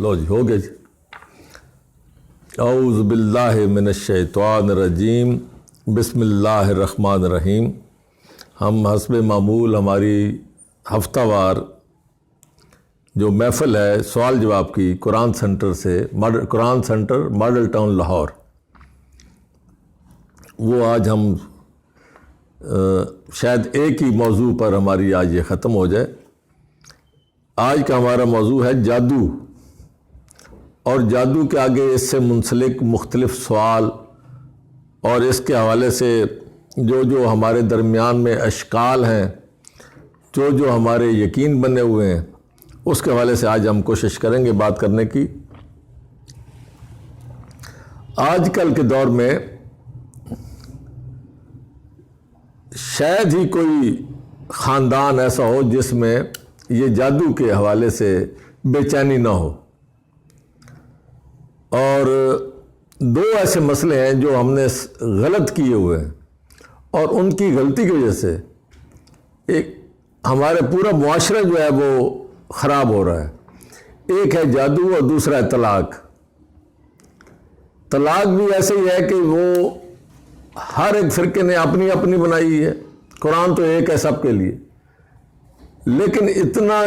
لو جی ہو گیا جی. اعوذ باللہ من الشیطان الرجیم بسم اللہ الرحمن الرحیم. ہم حسب معمول ہماری ہفتہ وار جو محفل ہے سوال جواب کی قرآن سینٹر سے قرآن سینٹر ماڈل ٹاؤن لاہور، وہ آج ہم شاید ایک ہی موضوع پر ہماری آج یہ ختم ہو جائے. آج کا ہمارا موضوع ہے جادو، اور جادو کے آگے اس سے منسلک مختلف سوال اور اس کے حوالے سے جو ہمارے درمیان میں اشکال ہیں، جو ہمارے یقین بنے ہوئے ہیں، اس کے حوالے سے آج ہم کوشش کریں گے بات کرنے کی. آج کل کے دور میں شاید ہی کوئی خاندان ایسا ہو جس میں یہ جادو کے حوالے سے بے چینی نہ ہو. اور دو ایسے مسئلے ہیں جو ہم نے غلط کیے ہوئے ہیں، اور ان کی غلطی کی وجہ سے ایک ہمارے پورا معاشرہ جو ہے وہ خراب ہو رہا ہے. ایک ہے جادو اور دوسرا ہے طلاق. طلاق بھی ایسے ہی ہے کہ وہ ہر ایک فرقے نے اپنی اپنی بنائی ہے. قرآن تو ایک ہے سب کے لیے، لیکن اتنا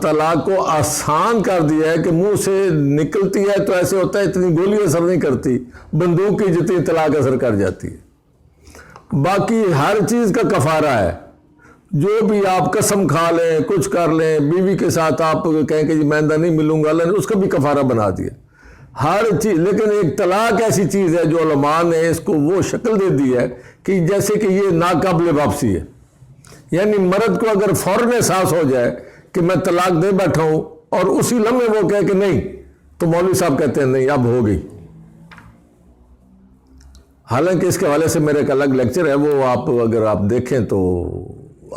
طلاق کو آسان کر دیا ہے کہ منہ سے نکلتی ہے تو ایسے ہوتا ہے اتنی گولی اثر نہیں کرتی، بندوق کی جتنی طلاق اثر کر جاتی ہے. باقی ہر چیز کا کفارہ ہے. جو بھی آپ قسم کھا لیں، کچھ کر لیں، بیوی کے ساتھ آپ کہیں کہ جی میں آئندہ نہیں ملوں گا، اللہ نے اس کا بھی کفارہ بنا دیا ہر چیز. لیکن ایک طلاق ایسی چیز ہے جو علماء نے اس کو وہ شکل دے دی ہے کہ جیسے کہ یہ ناقابل واپسی ہے. یعنی مرد کو اگر فوراً احساس ہو جائے کہ میں طلاق دے بیٹھا ہوں اور اسی لمحے وہ کہے کہ نہیں، تو مولوی صاحب کہتے ہیں نہیں اب ہو گئی. حالانکہ اس کے حوالے سے میرے ایک الگ لیکچر ہے، وہ آپ اگر آپ دیکھیں تو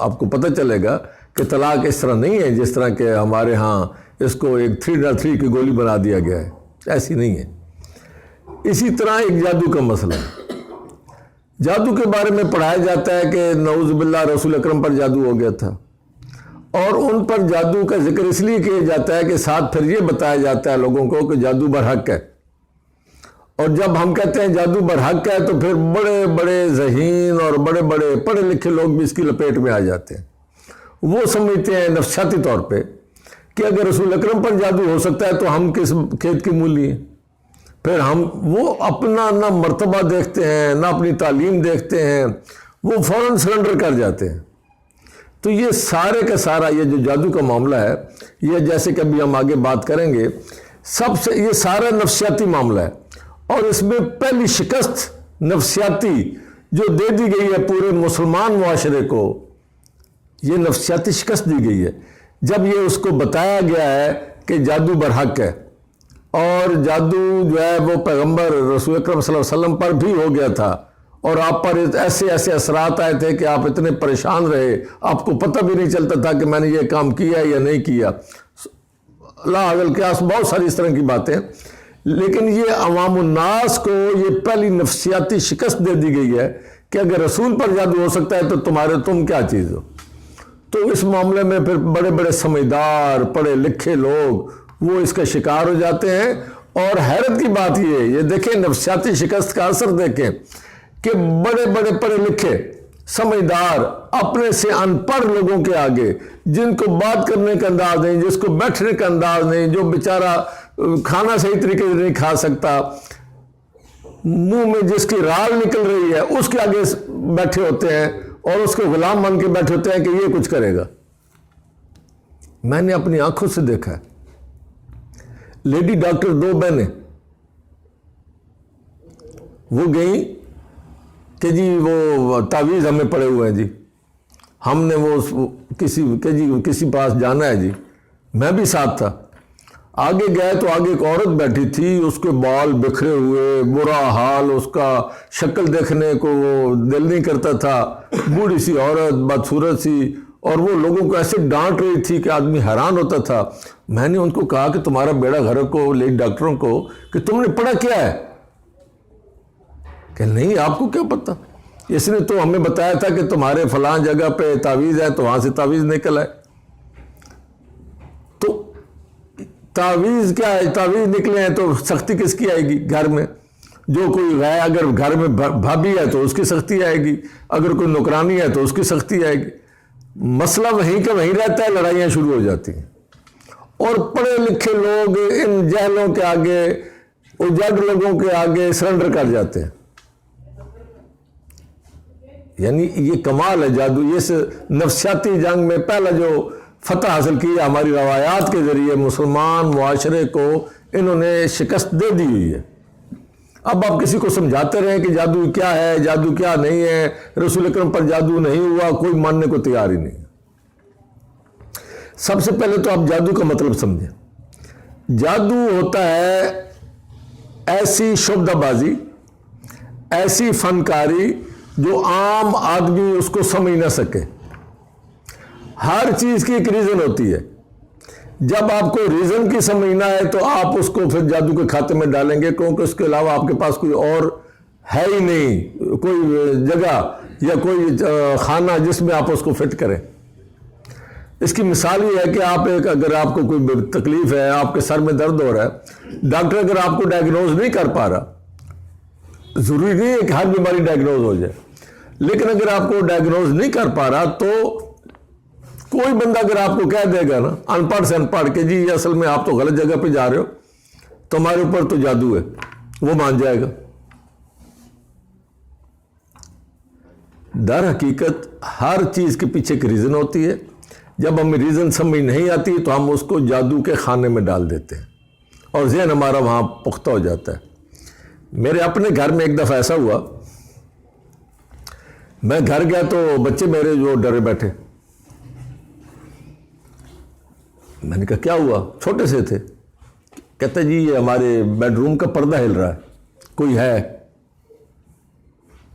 آپ کو پتہ چلے گا کہ طلاق اس طرح نہیں ہے جس طرح کہ ہمارے ہاں اس کو ایک 3 کی گولی بنا دیا گیا ہے. ایسی نہیں ہے. اسی طرح ایک جادو کا مسئلہ ہے. جادو کے بارے میں پڑھایا جاتا ہے کہ نعوذ باللہ رسول اکرم پر جادو ہو گیا تھا، اور ان پر جادو کا ذکر اس لیے کیا جاتا ہے کہ ساتھ پھر یہ بتایا جاتا ہے لوگوں کو کہ جادو برحق ہے. اور جب ہم کہتے ہیں جادو برحق ہے تو پھر بڑے بڑے ذہین اور بڑے بڑے پڑھے لکھے لوگ بھی اس کی لپیٹ میں آ جاتے ہیں. وہ سمجھتے ہیں نفسیاتی طور پہ کہ اگر رسول اکرم پر جادو ہو سکتا ہے تو ہم کس کھیت کی مولی ہیں. پھر وہ اپنا نہ مرتبہ دیکھتے ہیں نہ اپنی تعلیم دیکھتے ہیں، وہ فوراً سرنڈر کر جاتے ہیں. تو یہ سارے کا سارا یہ جو جادو کا معاملہ ہے، یہ جیسے کہ ابھی ہم آگے بات کریں گے، سب سے یہ سارا نفسیاتی معاملہ ہے. اور اس میں پہلی شکست نفسیاتی جو دے دی گئی ہے پورے مسلمان معاشرے کو، یہ نفسیاتی شکست دی گئی ہے جب یہ اس کو بتایا گیا ہے کہ جادو برحق ہے. اور جادو جو ہے وہ پیغمبر رسول اکرم صلی اللہ علیہ وسلم پر بھی ہو گیا تھا، اور آپ پر ایسے ایسے اثرات آئے تھے کہ آپ اتنے پریشان رہے، آپ کو پتہ بھی نہیں چلتا تھا کہ میں نے یہ کام کیا یا نہیں کیا. لا حول قیاس بہت ساری اس طرح کی باتیں. لیکن یہ عوام الناس کو یہ پہلی نفسیاتی شکست دے دی گئی ہے کہ اگر رسول پر جادو ہو سکتا ہے تو تم کیا چیز ہو. تو اس معاملے میں پھر بڑے بڑے سمجھدار پڑھے لکھے لوگ وہ اس کا شکار ہو جاتے ہیں. اور حیرت کی بات یہ دیکھیں نفسیاتی شکست کا اثر دیکھیں کہ بڑے بڑے پڑھے لکھے سمجھدار اپنے سے ان پڑھ لوگوں کے آگے، جن کو بات کرنے کا انداز نہیں، جس کو بیٹھنے کا انداز نہیں، جو بیچارہ کھانا صحیح طریقے سے نہیں کھا سکتا، منہ میں جس کی رال نکل رہی ہے اس کے آگے بیٹھے ہوتے ہیں اور اس کو غلام بن کے بیٹھے ہوتے ہیں کہ یہ کچھ کرے گا. میں نے اپنی آنکھوں سے دیکھا ہے. لیڈی ڈاکٹر 2 بہنیں وہ گئیں کہ جی وہ تعویذ ہمیں پڑے ہوئے ہیں جی، ہم نے وہ کسی پاس جانا ہے جی. میں بھی ساتھ تھا. آگے گئے تو آگے ایک عورت بیٹھی تھی، اس کے بال بکھرے ہوئے، برا حال، اس کا شکل دیکھنے کو وہ دل نہیں کرتا تھا. بوڑھی سی عورت، بدصورت سی، اور وہ لوگوں کو ایسے ڈانٹ رہی تھی کہ آدمی حیران ہوتا تھا. میں نے ان کو کہا کہ تمہارا بیڑا گھر کو لیڈی ڈاکٹروں کو کہ تم نے پڑھا کیا ہے؟ کہ نہیں آپ کو کیا پتہ، اس نے تو ہمیں بتایا تھا کہ تمہارے فلاں جگہ پہ تعویذ ہے تو وہاں سے تعویذ نکل آئے. تو تعویذ کیا ہے؟ تعویذ نکلے ہیں تو سختی کس کی آئے گی گھر میں؟ جو کوئی ہے، اگر گھر میں بھابھی ہے تو اس کی سختی آئے گی، اگر کوئی نوکرانی ہے تو اس کی سختی آئے گی۔ مسئلہ وہیں کا وہیں رہتا ہے، لڑائیاں شروع ہو جاتی ہیں۔ اور پڑھے لکھے لوگ ان جہلوں کے آگے، اجڑ لوگوں کے آگے سرنڈر کر جاتے ہیں۔ یعنی یہ کمال ہے جادو۔ یہ نفسیاتی جنگ میں پہلا جو فتح حاصل کی ہے ہماری روایات کے ذریعے، مسلمان معاشرے کو انہوں نے شکست دے دی ہوئی ہے۔ اب آپ کسی کو سمجھاتے رہیں کہ جادو کیا ہے، جادو کیا نہیں ہے، رسول اکرم پر جادو نہیں ہوا، کوئی ماننے کو تیار ہی نہیں۔ سب سے پہلے تو آپ جادو کا مطلب سمجھیں۔ جادو ہوتا ہے ایسی شبدہ بازی، ایسی فنکاری جو عام آدمی اس کو سمجھ نہ سکے۔ ہر چیز کی ایک ریزن ہوتی ہے۔ جب آپ کو ریزن کی سمجھنا ہے تو آپ اس کو پھر جادو کے کھاتے میں ڈالیں گے، کیونکہ اس کے علاوہ آپ کے پاس کوئی اور ہے ہی نہیں، کوئی جگہ یا کوئی خانہ جس میں آپ اس کو فٹ کریں۔ اس کی مثال یہ ہے کہ آپ اگر آپ کو کوئی تکلیف ہے، آپ کے سر میں درد ہو رہا ہے، ڈاکٹر اگر آپ کو ڈائیگنوز نہیں کر پا رہا، ضروری نہیں ہے کہ ہر بیماری ڈائیگنوز ہو جائے، لیکن اگر آپ کو ڈائیگنوز نہیں کر پا رہا تو کوئی بندہ اگر آپ کو کہہ دے گا نا، ان پڑھ سے ان پڑھ کے، جی یہ اصل میں آپ تو غلط جگہ پہ جا رہے ہو، تمہارے اوپر تو جادو ہے، وہ مان جائے گا۔ در حقیقت ہر چیز کے پیچھے ایک ریزن ہوتی ہے۔ جب ہمیں ریزن سمجھ نہیں آتی تو ہم اس کو جادو کے خانے میں ڈال دیتے ہیں اور ذہن ہمارا وہاں پختہ ہو جاتا ہے۔ میرے اپنے گھر میں ایک دفعہ ایسا ہوا، میں گھر گیا تو بچے میرے جو ڈرے بیٹھے، میں نے کہا کیا ہوا؟ چھوٹے سے تھے، کہتے جی یہ ہمارے بیڈ روم کا پردہ ہل رہا ہے، کوئی ہے،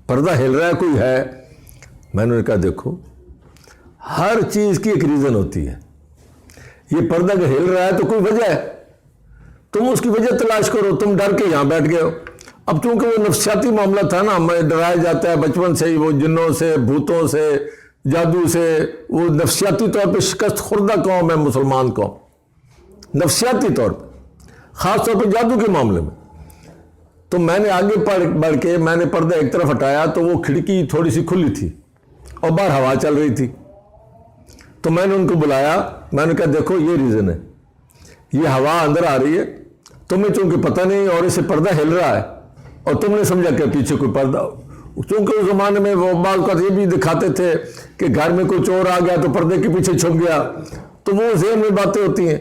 پردہ ہل رہا ہے، کوئی ہے۔ میں نے کہا دیکھو ہر چیز کی ایک ریزن ہوتی ہے، یہ پردہ اگر ہل رہا ہے تو کوئی وجہ ہے، تم اس کی وجہ تلاش کرو، تم ڈر کے یہاں بیٹھ گئے ہو۔ اب چونکہ وہ نفسیاتی معاملہ تھا نا، ہمیں ڈرایا جاتا ہے بچپن سے ہی، وہ جنوں سے، بھوتوں سے، جادو سے، وہ نفسیاتی طور پہ شکست خوردہ قوم ہے مسلمان قوم، نفسیاتی طور پہ، خاص طور پہ جادو کے معاملے میں۔ تو میں نے آگے بڑھ کے میں نے پردہ ایک طرف ہٹایا تو وہ کھڑکی تھوڑی سی کھلی تھی اور باہر ہوا چل رہی تھی، تو میں نے ان کو بلایا، میں نے کہا دیکھو یہ ریزن ہے، یہ ہوا اندر آ رہی ہے، تمہیں چونکہ پتہ نہیں اور اسے پردہ ہل رہا ہے اور تم نے سمجھا کہ پیچھے کوئی پردہ، چونکہ اس زمانے میں وہ بعض اوقات یہ بھی دکھاتے تھے کہ گھر میں کوئی چور آ گیا تو پردے کے پیچھے چھپ گیا، تو وہ ذہن میں باتیں ہوتی ہیں۔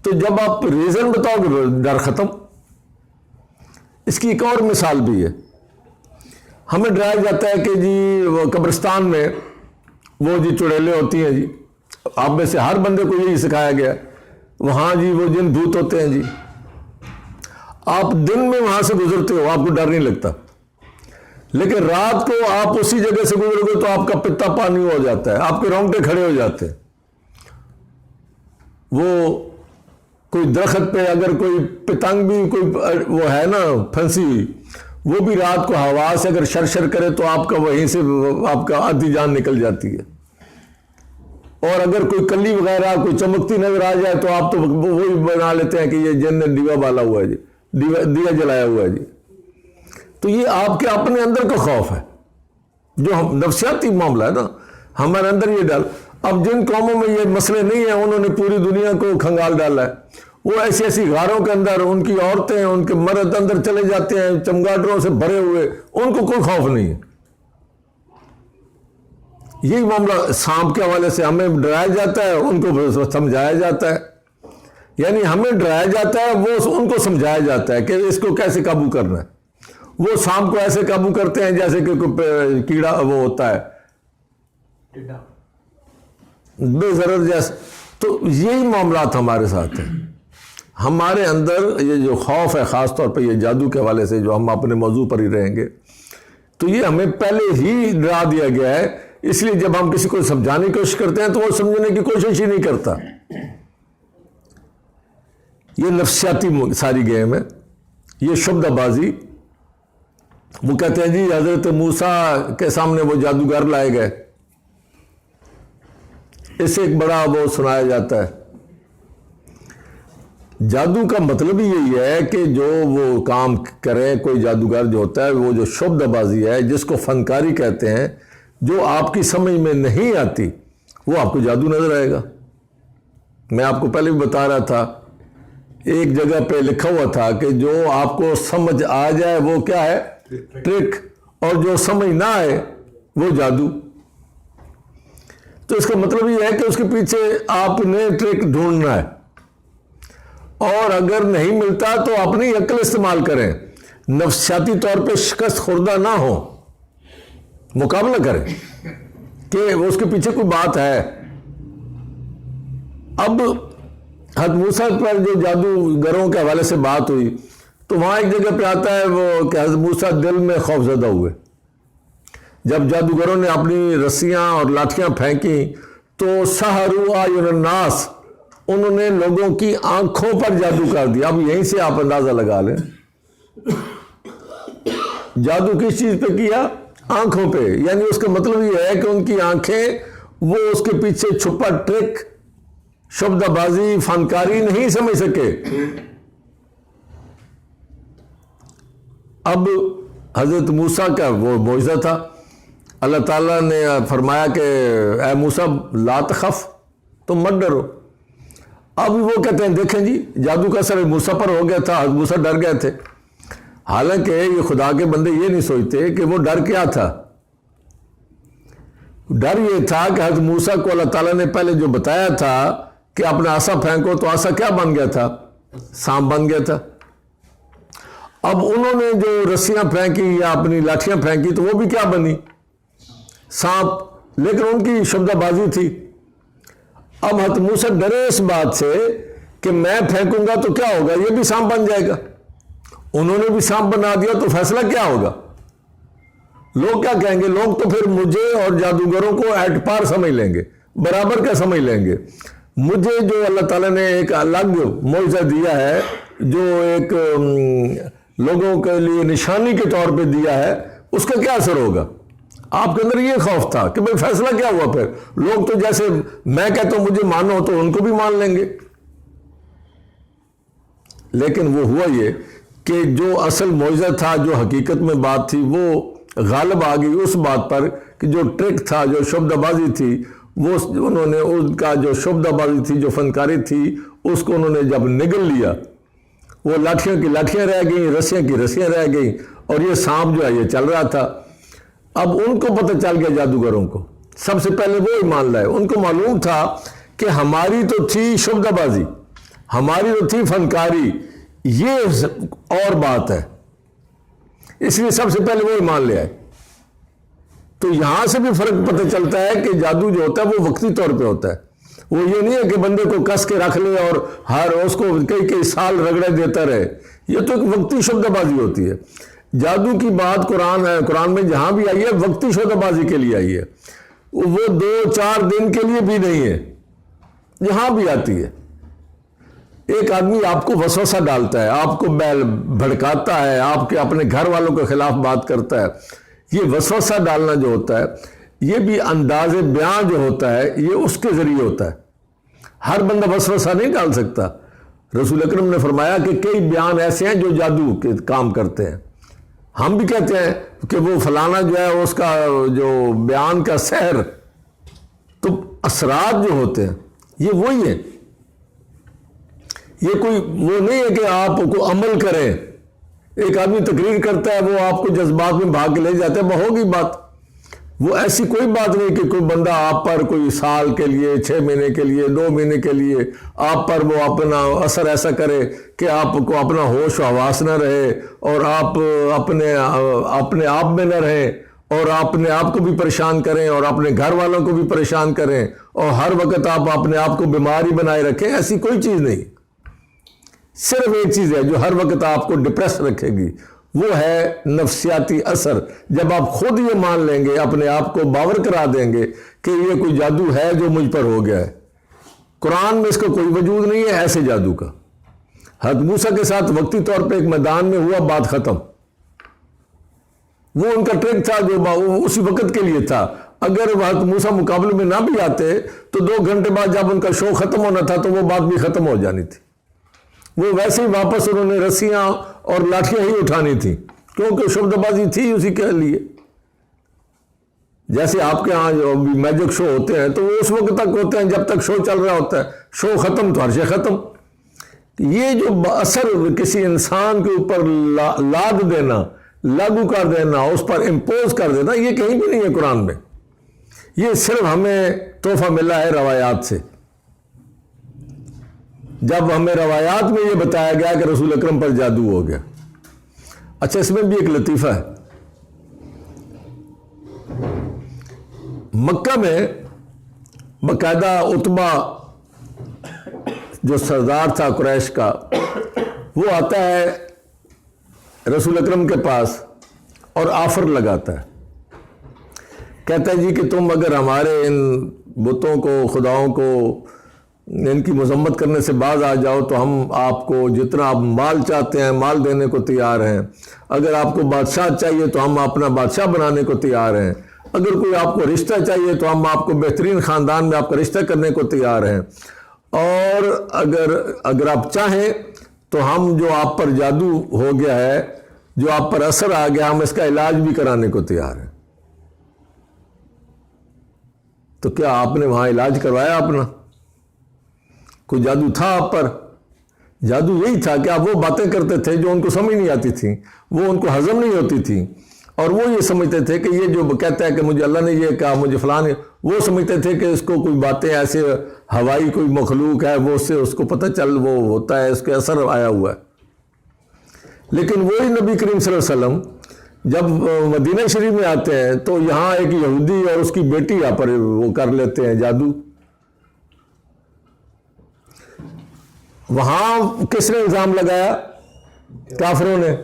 تو جب آپ ریزن بتاؤ گے ڈر ختم۔ اس کی ایک اور مثال بھی ہے، ہمیں ڈرایا جاتا ہے کہ جی وہ قبرستان میں وہ جی چڑیلیں ہوتی ہیں، جی آپ میں سے ہر بندے کو یہی سکھایا گیا ہے، وہاں جی وہ جن بھوت ہوتے ہیں، جی آپ دن میں وہاں سے گزرتے ہو آپ کو ڈر نہیں لگتا، لیکن رات کو آپ اسی جگہ سے گزرو گے تو آپ کا پتا پانی ہو جاتا ہے، آپ کے رونگٹے کھڑے ہو جاتے ہیں۔ وہ کوئی درخت پہ اگر کوئی پتنگ بھی کوئی وہ ہے نا پھنسی ہوئی، وہ بھی رات کو ہوا سے اگر شرشر کرے تو آپ کا وہیں سے آپ کا آدھی جان نکل جاتی ہے، اور اگر کوئی کلی وغیرہ کوئی چمکتی نظر آ جائے تو آپ تو وہی بنا لیتے ہیں کہ یہ جن نے دیوا بالا ہوا ہے، جی دیا جلایا ہوا ہے، جی۔ تو یہ آپ کے اپنے اندر کا خوف ہے، جو نفسیاتی معاملہ ہے نا، ہمارے اندر یہ ڈال۔ اب جن قوموں میں یہ مسئلے نہیں ہیں انہوں نے پوری دنیا کو کھنگال ڈالا ہے، وہ ایسی ایسی غاروں کے اندر ان کی عورتیں ان کے مرد اندر چلے جاتے ہیں چمگاڈروں سے بھرے ہوئے، ان کو کوئی خوف نہیں ہے۔ یہی معاملہ سانپ کے حوالے سے ہمیں ڈرایا جاتا ہے، ان کو سمجھایا جاتا ہے، یعنی ہمیں ڈرایا جاتا ہے، وہ ان کو سمجھایا جاتا ہے کہ اس کو کیسے قابو کرنا ہے۔ وہ سانپ کو ایسے قابو کرتے ہیں جیسے کہ کوئی کیڑا وہ ہوتا ہے بے ضرر جیسے۔ تو یہی معاملات ہمارے ساتھ ہیں، ہمارے اندر یہ جو خوف ہے، خاص طور پہ یہ جادو کے حوالے سے جو ہم اپنے موضوع پر ہی رہیں گے، تو یہ ہمیں پہلے ہی ڈرا دیا گیا ہے۔ اس لیے جب ہم کسی کو سمجھانے کی کوشش کرتے ہیں تو وہ سمجھنے کی کوشش ہی نہیں کرتا۔ یہ نفسیاتی ساری گیم ہے، یہ شبدہ بازی۔ وہ کہتے ہیں جی حضرت موسیٰ کے سامنے وہ جادوگر لائے گئے، اس سے ایک بڑا وہ سنایا جاتا ہے جادو کا مطلب ہی یہی ہے کہ جو وہ کام کرے کوئی جادوگر جو ہوتا ہے، وہ جو شبدہ بازی ہے جس کو فنکاری کہتے ہیں، جو آپ کی سمجھ میں نہیں آتی وہ آپ کو جادو نظر آئے گا۔ میں آپ کو پہلے بھی بتا رہا تھا، ایک جگہ پہ لکھا ہوا تھا کہ جو آپ کو سمجھ آ جائے وہ کیا ہے؟ ٹرک، اور جو سمجھ نہ آئے وہ جادو۔ تو اس کا مطلب یہ ہے کہ اس کے پیچھے آپ نے ٹرک ڈھونڈنا ہے، اور اگر نہیں ملتا تو اپنی عقل استعمال کریں، نفسیاتی طور پہ شکست خوردہ نہ ہو، مقابلہ کریں کہ اس کے پیچھے کوئی بات ہے۔ اب حضرت موسیٰ پر جو جادوگروں کے حوالے سے بات ہوئی تو وہاں ایک جگہ پہ آتا ہے وہ کہ حضرت موسیٰ دل میں خوف زدہ ہوئے۔ جب جادوگروں نے اپنی رسیاں اور لاٹھیاں پھینکی تو سحروا اعین الناس، انہوں نے لوگوں کی آنکھوں پر جادو کر دیا۔ اب یہیں سے آپ اندازہ لگا لیں جادو کس چیز پہ کیا؟ آنکھوں پہ۔ یعنی اس کا مطلب یہ ہے کہ ان کی آنکھیں وہ اس کے پیچھے چھپا ٹرک، شبدہ بازی، فنکاری نہیں سمجھ سکے۔ اب حضرت موسیٰ کا وہ معجزہ تھا، اللہ تعالیٰ نے فرمایا کہ اے موسیٰ لا تخف، تم مت ڈرو۔ اب وہ کہتے ہیں دیکھیں جی جادو کا اثر موسیٰ پر ہو گیا تھا، حضرت موسیٰ ڈر گئے تھے۔ حالانکہ یہ خدا کے بندے یہ نہیں سوچتے کہ وہ ڈر کیا تھا۔ ڈر یہ تھا کہ حضرت موسیٰ کو اللہ تعالیٰ نے پہلے جو بتایا تھا کہ اپنا عصا پھینکو، تو عصا کیا بن گیا تھا؟ سانپ بن گیا تھا۔ اب انہوں نے جو رسیاں پھینکی یا اپنی لاٹھیاں پھینکی تو وہ بھی کیا بنی؟ سانپ، لیکن ان کی شبدہ بازی تھی۔ اب حضرت موسیٰ ڈرے اس بات سے کہ میں پھینکوں گا تو کیا ہوگا؟ یہ بھی سانپ بن جائے گا۔ انہوں نے بھی سانپ بنا دیا تو فیصلہ کیا ہوگا؟ لوگ کیا کہیں گے؟ لوگ تو پھر مجھے اور جادوگروں کو ایٹ پار سمجھ لیں گے، برابر کا سمجھ لیں گے۔ مجھے جو اللہ تعالیٰ نے ایک الگ معجزہ دیا ہے، جو ایک لوگوں کے لیے نشانی کے طور پہ دیا ہے، اس کا کیا اثر ہوگا؟ آپ کے اندر یہ خوف تھا کہ بھئی فیصلہ کیا ہوا؟ پھر لوگ تو جیسے میں کہتا ہوں مجھے مانو تو ان کو بھی مان لیں گے۔ لیکن وہ ہوا یہ کہ جو اصل معجزہ تھا، جو حقیقت میں بات تھی، وہ غالب آ گئی اس بات پر کہ جو ٹرک تھا، جو شبدہ بازی تھی، وہ انہوں نے ان کا جو شبدہ بازی تھی، جو فنکاری تھی، اس کو انہوں نے جب نگل لیا، وہ لاٹھیوں کی لاٹھیاں رہ گئیں، رسیاں کی رسیاں رہ گئیں، اور یہ سانپ جو ہے یہ چل رہا تھا۔ اب ان کو پتہ چل گیا جادوگروں کو، سب سے پہلے وہ ایمان لائے۔ ان کو معلوم تھا کہ ہماری تو تھی شبدہ بازی، ہماری تو تھی فنکاری، یہ اور بات ہے، اس لیے سب سے پہلے وہ ایمان لے آئے۔ تو یہاں سے بھی فرق پتہ چلتا ہے کہ جادو جو ہوتا ہے وہ وقتی طور پہ ہوتا ہے۔ وہ یہ نہیں ہے کہ بندے کو کس کے رکھ لے اور ہر اس کو کئی سال رگڑے دیتا رہے، یہ تو ایک وقتی شبدہ بازی ہوتی ہے۔ جادو کی بات قرآن میں جہاں بھی آئی ہے وقتی شبدہ بازی کے لیے آئی ہے، وہ 2-4 دن کے لیے بھی نہیں ہے، جہاں بھی آتی ہے۔ ایک آدمی آپ کو وسوسہ ڈالتا ہے، آپ کو بھڑکاتا ہے، آپ کے اپنے گھر والوں کے خلاف بات کرتا ہے، یہ وسوسہ ڈالنا جو ہوتا ہے، یہ بھی انداز بیان جو ہوتا ہے یہ اس کے ذریعے ہوتا ہے۔ ہر بندہ وسوسہ نہیں ڈال سکتا۔ رسول اکرم نے فرمایا کہ کئی بیان ایسے ہیں جو جادو کے کام کرتے ہیں۔ ہم بھی کہتے ہیں کہ وہ فلانا جو ہے اس کا جو بیان کا سحر، تو اثرات جو ہوتے ہیں یہ وہی ہیں، یہ کوئی وہ نہیں ہے کہ آپ کو عمل کریں۔ ایک آدمی تقریر کرتا ہے، وہ آپ کو جذبات میں بھاگ کے لے جاتا ہے، وہ ہوگی بات۔ وہ ایسی کوئی بات نہیں کہ کوئی بندہ آپ پر کوئی سال کے لیے، 6 مہینے کے لیے، 2 مہینے کے لیے آپ پر وہ اپنا اثر ایسا کرے کہ آپ کو اپنا ہوش و حواس نہ رہے، اور آپ اپنے آپ میں نہ رہیں، اور اپنے آپ کو بھی پریشان کریں اور اپنے گھر والوں کو بھی پریشان کریں، اور ہر وقت آپ اپنے آپ کو بیماری بنائے رکھیں۔ ایسی کوئی چیز نہیں۔ صرف ایک چیز ہے جو ہر وقت آپ کو ڈپریس رکھے گی، وہ ہے نفسیاتی اثر۔ جب آپ خود یہ مان لیں گے، اپنے آپ کو باور کرا دیں گے کہ یہ کوئی جادو ہے جو مجھ پر ہو گیا ہے۔ قرآن میں اس کا کوئی وجود نہیں ہے ایسے جادو کا۔ حضرت موسیٰ کے ساتھ وقتی طور پہ ایک میدان میں ہوا، بات ختم۔ وہ ان کا ٹرک تھا جو اسی وقت کے لیے تھا۔ اگر حضرت موسیٰ مقابلے میں نہ بھی آتے تو 2 گھنٹے بعد جب ان کا شو ختم ہونا تھا تو وہ بات بھی ختم ہو جانی تھی۔ وہ ویسے ہی واپس انہوں نے رسیاں اور لاٹھیاں ہی اٹھانی تھی، کیونکہ شبد بازی تھی اسی کے لیے۔ جیسے آپ کے ہاں جو میجک شو ہوتے ہیں تو وہ اس وقت تک ہوتے ہیں جب تک شو چل رہا ہوتا ہے، شو ختم تو ہر شے ختم۔ یہ جو اثر کسی انسان کے اوپر لاد دینا، لاگو کر دینا، اس پر امپوز کر دینا، یہ کہیں بھی نہیں ہے قرآن میں۔ یہ صرف ہمیں تحفہ ملا ہے روایات سے۔ جب ہمیں روایات میں یہ بتایا گیا کہ رسول اکرم پر جادو ہو گیا۔ اچھا، اس میں بھی ایک لطیفہ ہے۔ مکہ میں باقاعدہ عتبہ جو سردار تھا قریش کا، وہ آتا ہے رسول اکرم کے پاس اور آفر لگاتا ہے، کہتا ہے جی کہ تم اگر ہمارے ان بتوں کو، خداؤں کو، ان کی مذمت کرنے سے باز آ جاؤ تو ہم آپ کو جتنا آپ مال چاہتے ہیں مال دینے کو تیار ہیں، اگر آپ کو بادشاہ چاہیے تو ہم اپنا بادشاہ بنانے کو تیار ہیں، اگر کوئی آپ کو رشتہ چاہیے تو ہم آپ کو بہترین خاندان میں آپ کا رشتہ کرنے کو تیار ہیں، اور اگر آپ چاہیں تو ہم جو آپ پر جادو ہو گیا ہے، جو آپ پر اثر آ گیا، ہم اس کا علاج بھی کرانے کو تیار ہیں۔ تو کیا آپ نے وہاں علاج کروایا اپنا؟ کوئی جادو تھا آپ پر؟ جادو یہی تھا کہ آپ وہ باتیں کرتے تھے جو ان کو سمجھ نہیں آتی تھیں، وہ ان کو ہضم نہیں ہوتی تھیں، اور وہ یہ سمجھتے تھے کہ یہ جو کہتا ہے کہ مجھے اللہ نے یہ کہا، مجھے فلاں، وہ سمجھتے تھے کہ اس کو کوئی باتیں ایسے ہوائی کوئی مخلوق ہے، وہ اس سے اس کو پتہ چل وہ ہوتا ہے، اس کے اثر آیا ہوا ہے۔ لیکن وہی نبی کریم صلی اللہ علیہ وسلم جب مدینہ شریف میں آتے ہیں تو یہاں ایک یہودی اور اس کی بیٹی یہاں پر وہ کر لیتے ہیں جادو۔ وہاں کس نے الزام لگایا؟ کافروں نے۔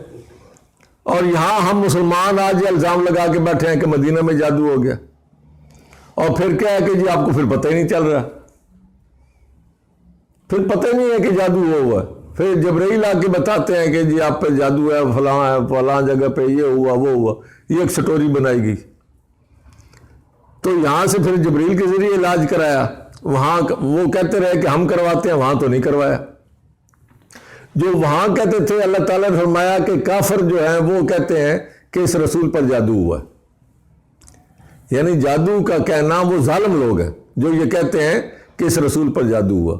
اور یہاں ہم مسلمان آج یہ الزام لگا کے بیٹھے ہیں کہ مدینہ میں جادو ہو گیا، اور پھر کیا ہے کہ جی آپ کو پھر پتہ ہی نہیں چل رہا، پھر پتہ ہی نہیں ہے کہ جادو ہوا ہے۔ پھر جبرائیل آ کے بتاتے ہیں کہ جی آپ پہ جادو ہے، فلاں جگہ پہ یہ ہوا وہ ہوا، یہ ایک سٹوری بنائی گئی۔ تو یہاں سے پھر جبرائیل کے ذریعے علاج کرایا، وہاں وہ کہتے رہے کہ ہم کرواتے ہیں، وہاں تو نہیں کروایا۔ جو وہاں کہتے تھے، اللہ تعالیٰ نے فرمایا کہ کافر جو ہیں وہ کہتے ہیں کہ اس رسول پر جادو ہوا ہے، یعنی جادو کا کہنا وہ ظالم لوگ ہیں جو یہ کہتے ہیں کہ اس رسول پر جادو ہوا۔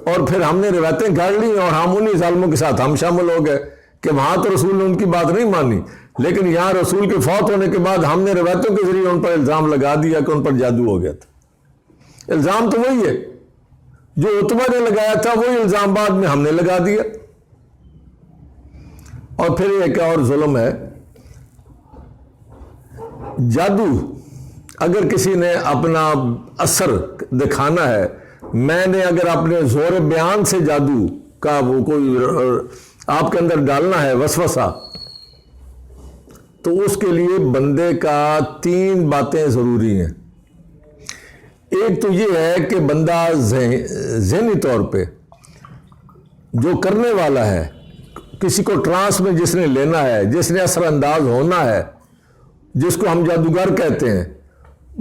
اور پھر ہم نے روایتیں گھڑ لی اور ہم انہی ظالموں کے ساتھ ہم شامل ہو گئے کہ وہاں تو رسول نے ان کی بات نہیں مانی، لیکن یہاں رسول کے فوت ہونے کے بعد ہم نے روایتوں کے ذریعے ان پر الزام لگا دیا کہ ان پر جادو ہو گیا تھا۔ الزام تو وہی ہے جو عتبہ نے لگایا تھا، وہی الزام بعد میں ہم نے لگا دیا۔ اور پھر ایک اور ظلم ہے، جادو اگر کسی نے اپنا اثر دکھانا ہے، میں نے اگر اپنے زور بیان سے جادو کا وہ کوئی آپ کے اندر ڈالنا ہے وسوسہ، تو اس کے لیے بندے کا 3 باتیں ضروری ہیں۔ ایک تو یہ ہے کہ بندہ ذہنی طور پہ جو کرنے والا ہے، کسی کو ٹرانس میں جس نے لینا ہے، جس نے اثر انداز ہونا ہے، جس کو ہم جادوگر کہتے ہیں،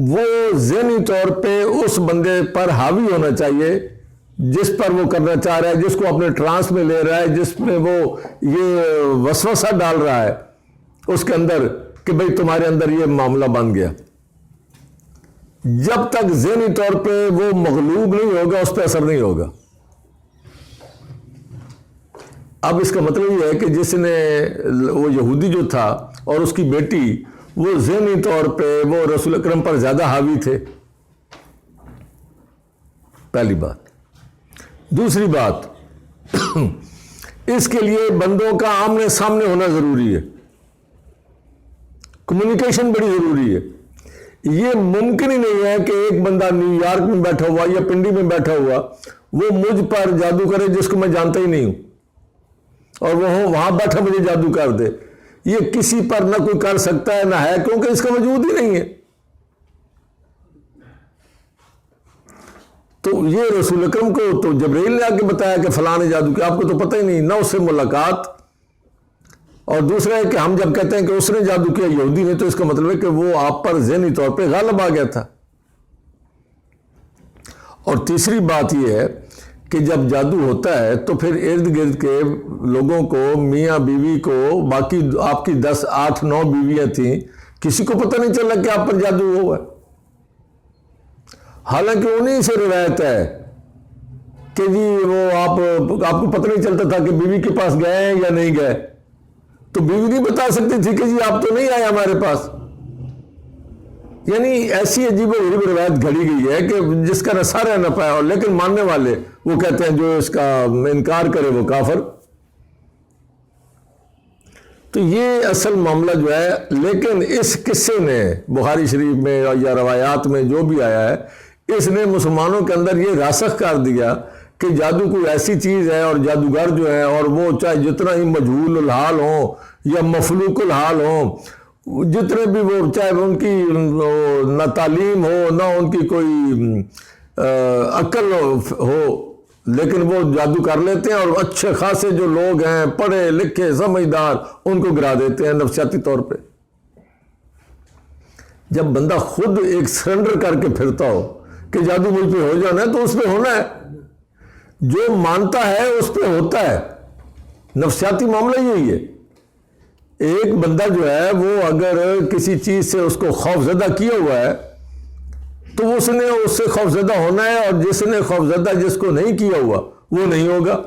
وہ ذہنی طور پہ اس بندے پر حاوی ہونا چاہیے جس پر وہ کرنا چاہ رہا ہے، جس کو اپنے ٹرانس میں لے رہا ہے، جس میں وہ یہ وسوسہ ڈال رہا ہے اس کے اندر کہ بھئی تمہارے اندر یہ معاملہ بن گیا۔ جب تک ذہنی طور پہ وہ مغلوب نہیں ہوگا، اس پہ اثر نہیں ہوگا۔ اب اس کا مطلب یہ ہے کہ جس نے وہ یہودی جو تھا اور اس کی بیٹی، وہ ذہنی طور پہ وہ رسول اکرم پر زیادہ حاوی تھے، پہلی بات۔ دوسری بات، اس کے لیے بندوں کا آمنے سامنے ہونا ضروری ہے، کمیونیکیشن بڑی ضروری ہے۔ یہ ممکن ہی نہیں ہے کہ ایک بندہ نیو یارک میں بیٹھا ہوا یا پنڈی میں بیٹھا ہوا وہ مجھ پر جادو کرے جس کو میں جانتا ہی نہیں ہوں، اور وہ وہاں بیٹھا مجھے جادو کر دے۔ یہ کسی پر نہ کوئی کر سکتا ہے نہ ہے، کیونکہ اس کا وجود ہی نہیں ہے۔ تو یہ رسول اکرم کو تو جبرائیل نے آ کے بتایا کہ فلاں نے جادو کیا، آپ کو تو پتہ ہی نہیں، نہ اس سے ملاقات۔ اور دوسرا ہے کہ ہم جب کہتے ہیں کہ اس نے جادو کیا یہودی نے، تو اس کا مطلب ہے کہ وہ آپ پر ذہنی طور پہ غالب آ گیا تھا۔ اور تیسری بات یہ ہے کہ جب جادو ہوتا ہے تو پھر ارد گرد کے لوگوں کو، میاں بیوی کو، باقی آپ کی 10 8 9 بیویاں تھیں، کسی کو پتہ نہیں چلا کہ آپ پر جادو ہوا ہے. حالانکہ انہیں سے روایت ہے کہ جی وہ آپ کو پتہ نہیں چلتا تھا کہ بیوی کے پاس گئے ہیں یا نہیں گئے، تو بیوی نہیں بتا سکتی تھی کہ جی آپ تو نہیں آئے ہمارے پاس. یعنی ایسی عجیب و غریب روایت گھڑی گئی ہے کہ جس کا نہ سارا نہ پایا، اور لیکن ماننے والے وہ کہتے ہیں جو اس کا انکار کرے وہ کافر. تو یہ اصل معاملہ جو ہے. لیکن اس قصے نے بخاری شریف میں یا روایات میں جو بھی آیا ہے، اس نے مسلمانوں کے اندر یہ راسخ کر دیا کہ جادو کوئی ایسی چیز ہے، اور جادوگر جو ہے، اور وہ چاہے جتنا ہی مجہول الحال ہوں یا مفلوق الحال ہوں، جتنے بھی وہ، چاہے ان کی نہ تعلیم ہو نہ ان کی کوئی عقل ہو، لیکن وہ جادو کر لیتے ہیں، اور اچھے خاصے جو لوگ ہیں پڑھے لکھے سمجھدار ان کو گرا دیتے ہیں نفسیاتی طور پہ. جب بندہ خود ایک سرنڈر کر کے پھرتا ہو کہ جادو مجھ پہ ہو جانا ہے تو اس پہ ہونا ہے، جو مانتا ہے اس پہ ہوتا ہے. نفسیاتی معاملہ یہی ہے. ایک بندہ جو ہے وہ اگر کسی چیز سے اس کو خوف زدہ کیا ہوا ہے تو اس نے اس سے خوف زدہ ہونا ہے، اور جس نے خوف زدہ جس کو نہیں کیا ہوا وہ نہیں ہوگا.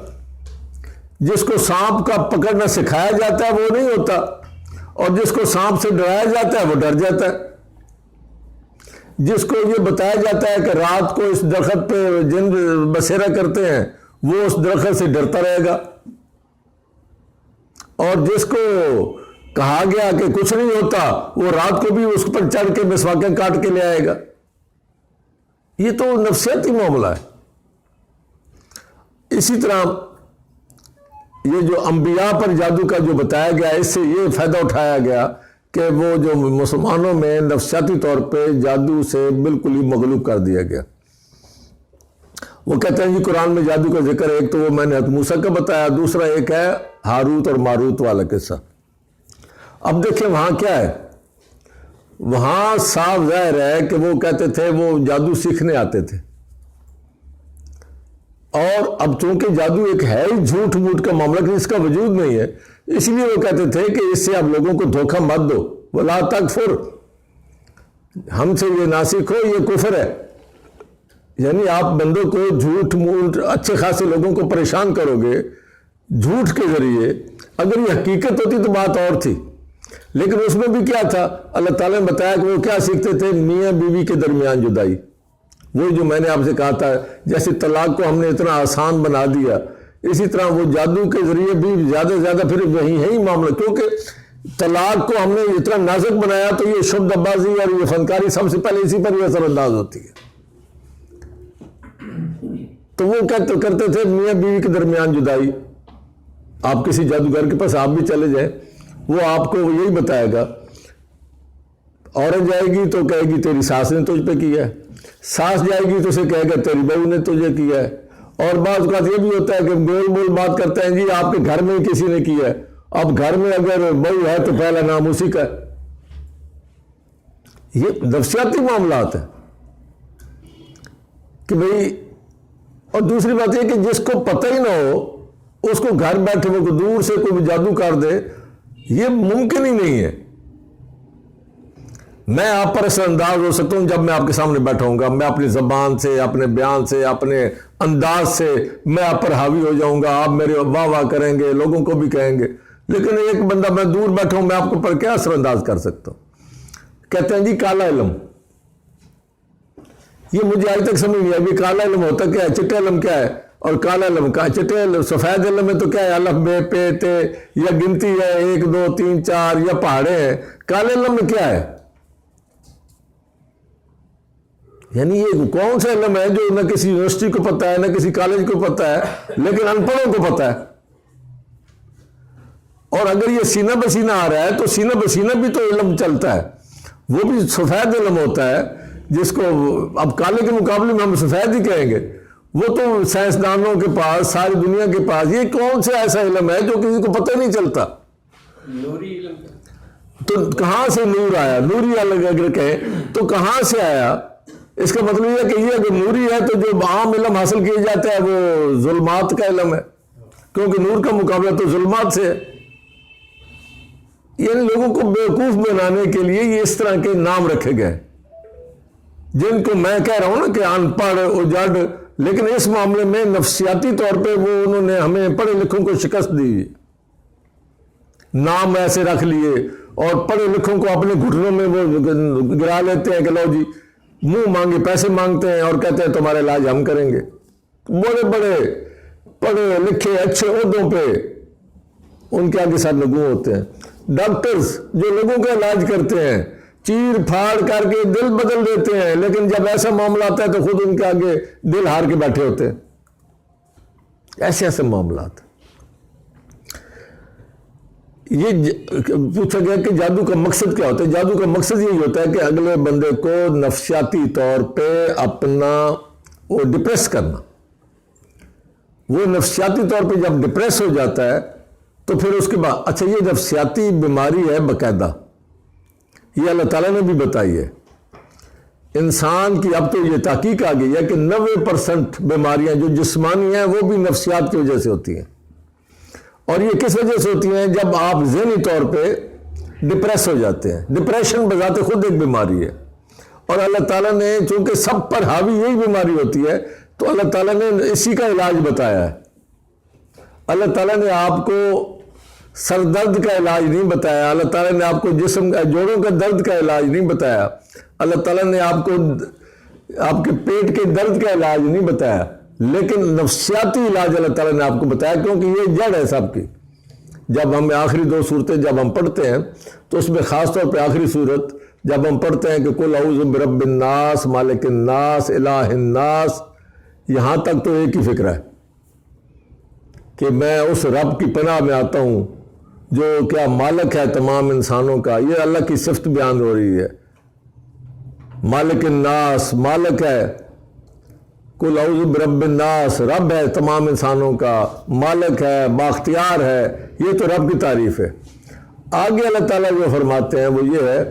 جس کو سانپ کا پکڑنا سکھایا جاتا ہے وہ نہیں ہوتا، اور جس کو سانپ سے ڈرایا جاتا ہے وہ ڈر جاتا ہے. جس کو یہ بتایا جاتا ہے کہ رات کو اس درخت پہ جن بسیرا کرتے ہیں وہ اس درخت سے ڈرتا رہے گا، اور جس کو کہا گیا کہ کچھ نہیں ہوتا وہ رات کو بھی اس پر چڑھ کے مسواکیں کاٹ کے لے آئے گا. یہ تو نفسیاتی معاملہ ہے. اسی طرح یہ جو انبیاء پر جادو کا جو بتایا گیا، اس سے یہ فائدہ اٹھایا گیا کہ وہ جو مسلمانوں میں نفسیاتی طور پہ جادو سے بالکل ہی مغلوب کر دیا گیا. وہ کہتے ہیں جی قرآن میں جادو کا ذکر ہے، ایک تو وہ میں نے موسیٰ کا بتایا، دوسرا ایک ہے ہاروت اور ماروت والا قصہ. اب دیکھیں وہاں کیا ہے. وہاں صاف ظاہر ہے کہ وہ کہتے تھے وہ جادو سیکھنے آتے تھے، اور اب چونکہ جادو ایک ہے ہی جھوٹ موٹ کا معاملہ کہ اس کا وجود نہیں ہے، اس لیے وہ کہتے تھے کہ اس سے آپ لوگوں کو دھوکہ مت دو، وَلَا تَكْفُرْ، ہم سے یہ نہ سیکھو، یہ کفر ہے. یعنی آپ بندوں کو جھوٹ موٹ اچھے خاصے لوگوں کو پریشان کرو گے جھوٹ کے ذریعے. اگر یہ حقیقت ہوتی تو بات اور تھی، لیکن اس میں بھی کیا تھا، اللہ تعالیٰ نے بتایا کہ وہ کیا سیکھتے تھے، میاں بیوی کے درمیان جدائی. وہ جو میں نے آپ سے کہا تھا، جیسے طلاق کو ہم نے اتنا آسان بنا دیا، اسی طرح وہ جادو کے ذریعے بھی زیادہ سے زیادہ پھر وہی ہے ہی معاملہ. کیونکہ طلاق کو ہم نے اتنا نازک بنایا تو یہ شبد بازی اور یہ فنکاری سب سے پہلے اسی پر اثر انداز ہوتی ہے. تو وہ کرتے تھے میاں بیوی کے درمیان جدائی. آپ کسی جادوگر کے پاس آپ بھی چلے جائیں، وہ آپ کو یہی بتائے گا. عورت جائے گی تو کہے گی تیری ساس نے تجھ پہ کیا ہے، ساس جائے گی تو اسے کہے گا تیری بہو نے تجھے کیا ہے. اور بعض اوقات یہ بھی ہوتا ہے کہ گول مول بات کرتے ہیں جی آپ کے گھر میں کسی نے کیا ہے. اب گھر میں اگر بہو ہے تو پہلا نام اسی کا ہے. یہ نفسیاتی معاملات ہیں کہ بھئی. اور دوسری بات یہ کہ جس کو پتہ ہی نہ ہو اس کو گھر بیٹھے وہ دور سے کوئی جادو کر دے، یہ ممکن ہی نہیں ہے. میں آپ پر اثر انداز ہو سکتا ہوں جب میں آپ کے سامنے بیٹھا ہوں گا، میں اپنی زبان سے، اپنے بیان سے، اپنے انداز سے میں آپ پر حاوی ہو جاؤں گا، آپ میرے واہ واہ کریں گے، لوگوں کو بھی کہیں گے. لیکن ایک بندہ میں دور بیٹھا ہوں، میں آپ کو پر کیا اثر انداز کر سکتا ہوں. کہتے ہیں جی کالا علم. یہ مجھے آج تک سمجھ نہیں آئی کالا علم ہوتا کیا ہے، چٹا علم کیا ہے، اور کالا علم کا چٹے علم سفید علم میں تو کیا ہے، الف بے پے تے، یا گنتی ہے 1 2 3 4 یا پہاڑے ہیں. کالے علم میں کیا ہے؟ یعنی یہ کون سا علم ہے جو نہ کسی یونیورسٹی کو پتہ ہے نہ کسی کالج کو پتہ ہے، لیکن ان پڑھوں کو پتہ ہے. اور اگر یہ سینہ بسینہ آ رہا ہے تو سینہ بسینہ بھی تو علم چلتا ہے، وہ بھی سفید علم ہوتا ہے، جس کو اب کالے کے مقابلے میں ہم سفید ہی کہیں گے. وہ تو سائنسدانوں کے پاس، ساری دنیا کے پاس یہ کون سے ایسا علم ہے جو کسی کو پتہ نہیں چلتا. نوری علم تو کہاں سے نور آیا؟ نوری اگر کہیں تو کہاں سے آیا؟ اس کا مطلب یہ ہے کہ یہ اگر نوری ہے تو جو عام علم حاصل کیا جاتا ہے وہ ظلمات کا علم ہے، کیونکہ نور کا مقابلہ تو ظلمات سے ہے۔ ان لوگوں کو بیوقوف بنانے کے لیے یہ اس طرح کے نام رکھے گئے، جن کو میں کہہ رہا ہوں نا کہ ان پڑھ اجڑ، لیکن اس معاملے میں نفسیاتی طور پہ وہ انہوں نے ہمیں پڑھے لکھوں کو شکست دی، نام ایسے رکھ لیے اور پڑھے لکھوں کو اپنے گھٹنوں میں وہ گرا لیتے ہیں کہ لو جی منہ مانگے پیسے مانگتے ہیں اور کہتے ہیں تمہارا علاج ہم کریں گے۔ بڑے بڑے پڑھے لکھے اچھے عہدوں پہ ان کے آگے ساتھ لگو ہوتے ہیں۔ ڈاکٹرز جو لوگوں کا علاج کرتے ہیں چیر پھاڑ کر کے دل بدل دیتے ہیں، لیکن جب ایسا معاملہ آتا ہے تو خود ان کے آگے دل ہار کے بیٹھے ہوتے ہیں۔ ایسے ایسے معاملات۔ یہ پوچھا گیا کہ جادو کا مقصد کیا ہوتا ہے؟ جادو کا مقصد یہی ہوتا ہے کہ اگلے بندے کو نفسیاتی طور پہ اپنا وہ ڈپریس کرنا۔ وہ نفسیاتی طور پہ جب ڈپریس ہو جاتا ہے تو پھر اس کے بعد اچھا یہ نفسیاتی بیماری ہے باقاعدہ، یہ اللہ تعالیٰ نے بھی بتائی ہے۔ انسان کی اب تو یہ تحقیق آ گئی ہے کہ 90% بیماریاں جو جسمانی ہیں وہ بھی نفسیات کی وجہ سے ہوتی ہیں۔ اور یہ کس وجہ سے ہوتی ہیں؟ جب آپ ذہنی طور پہ ڈپریس ہو جاتے ہیں۔ ڈپریشن بذات خود ایک بیماری ہے، اور اللہ تعالیٰ نے چونکہ سب پر حاوی یہی بیماری ہوتی ہے تو اللہ تعالیٰ نے اسی کا علاج بتایا ہے۔ اللہ تعالیٰ نے آپ کو سر درد کا علاج نہیں بتایا، اللہ تعالیٰ نے آپ کو جسم کا جوڑوں کا درد کا علاج نہیں بتایا، اللہ تعالیٰ نے آپ کو آپ کے پیٹ کے درد کا علاج نہیں بتایا، لیکن نفسیاتی علاج اللہ تعالیٰ نے آپ کو بتایا، کیونکہ یہ جڑ ہے سب کی۔ جب ہم آخری 2 صورتیں جب ہم پڑھتے ہیں تو اس میں خاص طور پہ آخری صورت جب ہم پڑھتے ہیں کہ قل اعوذ برب الناس مالک الناس الہ الناس، یہاں تک تو ایک ہی فکر ہے کہ میں اس رب کی پناہ میں آتا ہوں جو کیا مالک ہے تمام انسانوں کا۔ یہ اللہ کی صفت بیان ہو رہی ہے، مالک الناس، مالک ہے، قل اعوذ برب الناس، رب ہے تمام انسانوں کا، مالک ہے، باختیار ہے، یہ تو رب کی تعریف ہے۔ آگے اللہ تعالیٰ جو فرماتے ہیں وہ یہ ہے